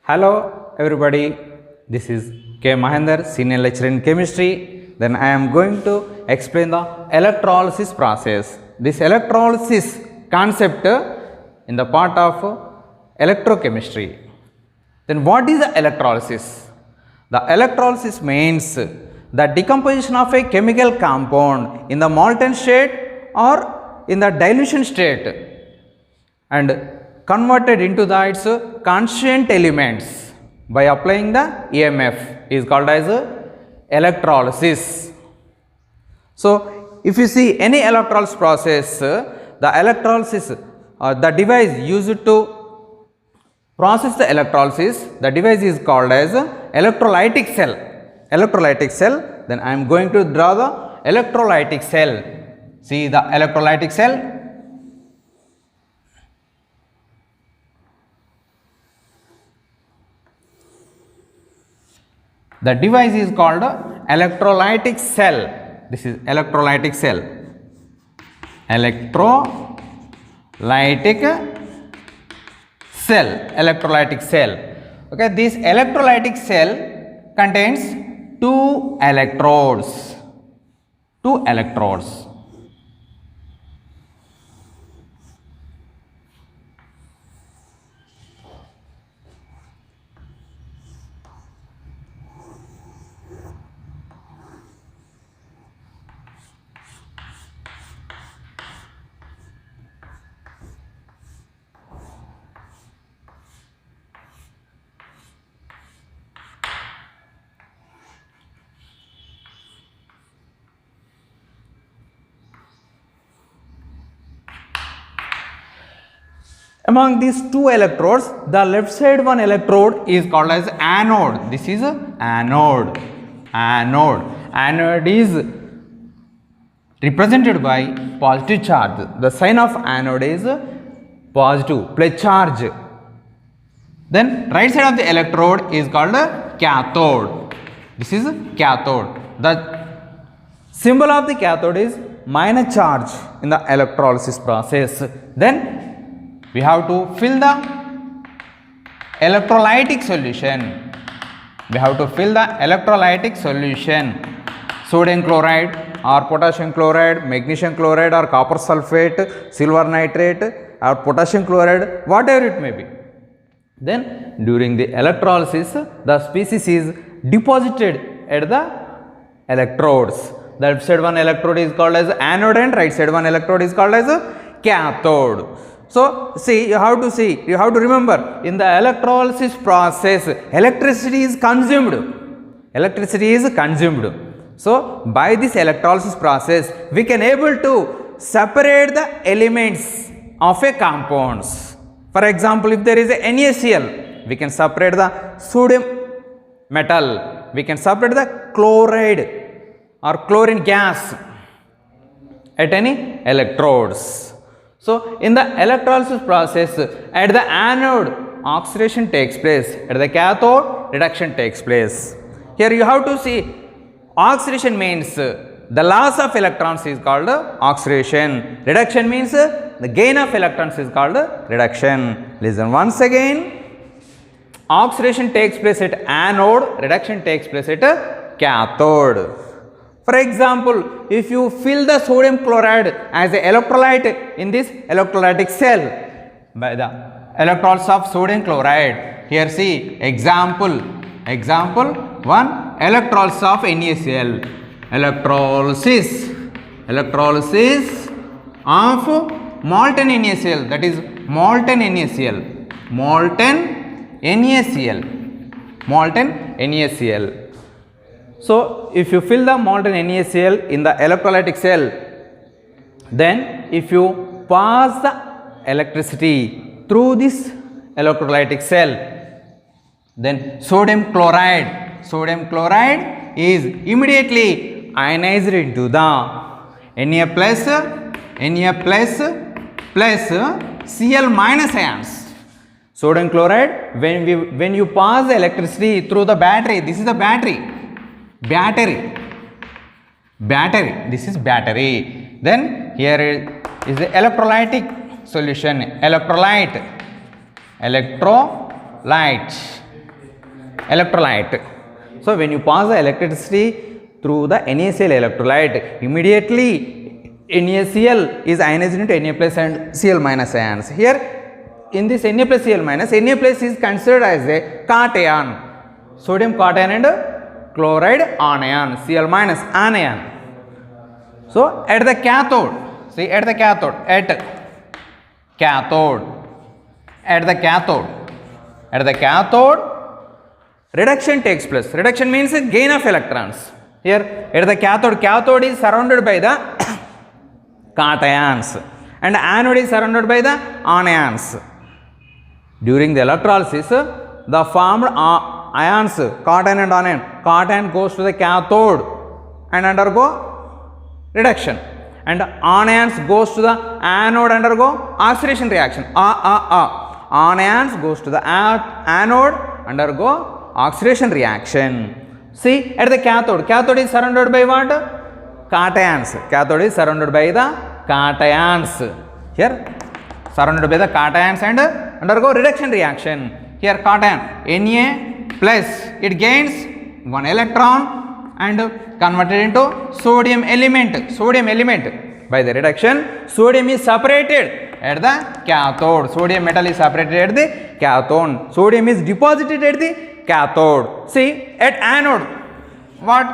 Hello everybody, this is K. Mahender, Senior Lecturer in Chemistry. Then I am going to explain the electrolysis process. This electrolysis concept in the part of electrochemistry. Then what is the electrolysis? The electrolysis means the decomposition of a chemical compound in the molten state or in the dilution state and converted into its constituent elements by applying the EMF is called as electrolysis. So, if you see any electrolysis process, the electrolysis the device used to process the electrolysis, the device is called as electrolytic cell. Electrolytic cell, then I am going to draw the electrolytic cell. See the electrolytic cell. The device is called electrolytic cell. This is electrolytic cell. Electrolytic cell. Electrolytic cell. Okay, this electrolytic cell contains two electrodes. Two electrodes. Among these two electrodes, the left side one electrode is called as anode. This is anode. Anode is represented by positive charge. The sign of anode is positive, plus charge. Then right side of the electrode is called cathode. This is cathode. The symbol of the cathode is minus charge in the electrolysis process. Then we have to fill the electrolytic solution. We have to fill the electrolytic solution. Sodium chloride or potassium chloride, magnesium chloride or copper sulfate, silver nitrate or potassium chloride, whatever it may be. Then during the electrolysis, the species is deposited at the electrodes. The left side one electrode is called as anode and right side one electrode is called as cathode. So, see, you have to remember, in the electrolysis process, electricity is consumed. Electricity is consumed. So, by this electrolysis process, we can able to separate the elements of a compounds. For example, if there is a NaCl, we can separate the sodium metal. We can separate the chloride or chlorine gas at any electrodes. So, in the electrolysis process, at the anode, oxidation takes place. At the cathode, reduction takes place. Here you have to see, oxidation means the loss of electrons is called oxidation. Reduction means the gain of electrons is called reduction. Listen once again, oxidation takes place at anode, reduction takes place at cathode. For example, if you fill the sodium chloride as an electrolyte in this electrolytic cell by the electrolysis of sodium chloride, here see example 1, electrolysis of NaCl, electrolysis of molten NaCl, that is molten NaCl. So, if you fill the molten NaCl in the electrolytic cell, then if you pass the electricity through this electrolytic cell, then sodium chloride is immediately ionized into the Na plus Cl minus ions. Sodium chloride, when you pass the electricity through the battery, this is the battery, this is battery. Then here is the electrolytic solution, electrolyte, electrolyte. So when you pass the electricity through the NaCl electrolyte, immediately NaCl is ionized into Na plus and Cl minus ions. Here in this Na plus Cl minus, Na plus is considered as a cation, sodium cation and chloride anion, Cl minus anion. So at the cathode, see at the cathode, at the cathode reduction takes place. Reduction means gain of electrons. Here at the cathode is surrounded by the cations and anode is surrounded by the anions. During the electrolysis, the formed ions, cation and anion, cation goes to the cathode and undergo reduction, and anions goes to the anode, undergo oxidation reaction. Anions goes to the anode, undergo oxidation reaction. See at the cathode is surrounded by what? Cations. Cathode is surrounded by the cations. Here surrounded by the cations and undergo reduction reaction. Here cation Na plus, it gains one electron and converted into sodium element. By the reduction, sodium is separated at the cathode. Sodium metal is separated at the cathode. Sodium is deposited at the cathode. See at anode, what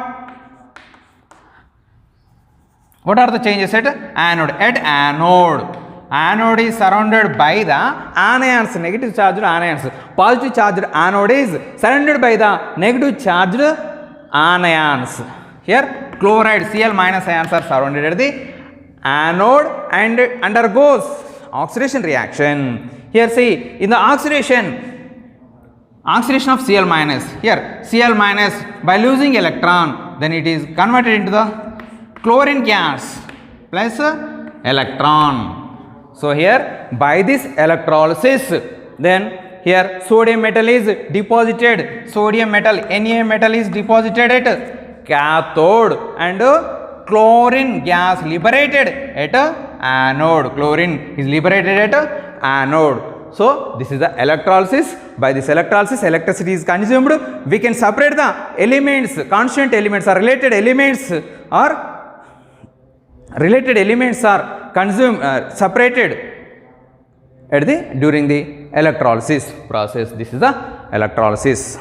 are the changes at anode? At anode is surrounded by the anions, negative charged anions. Positive charged anode is surrounded by the negative charged anions. Here chloride, Cl minus ions are surrounded at the anode and undergoes oxidation reaction. Here see in the oxidation of Cl minus, here Cl minus by losing electron, then it is converted into the chlorine gas plus electron. So here by this electrolysis, then here sodium metal is deposited, Na metal is deposited at cathode and chlorine gas liberated at anode. Chlorine is liberated at anode. So this is the electrolysis. By this electrolysis, electricity is consumed. We can separate the elements, constant elements or related elements are consumed, separated at during the electrolysis process. This is the electrolysis.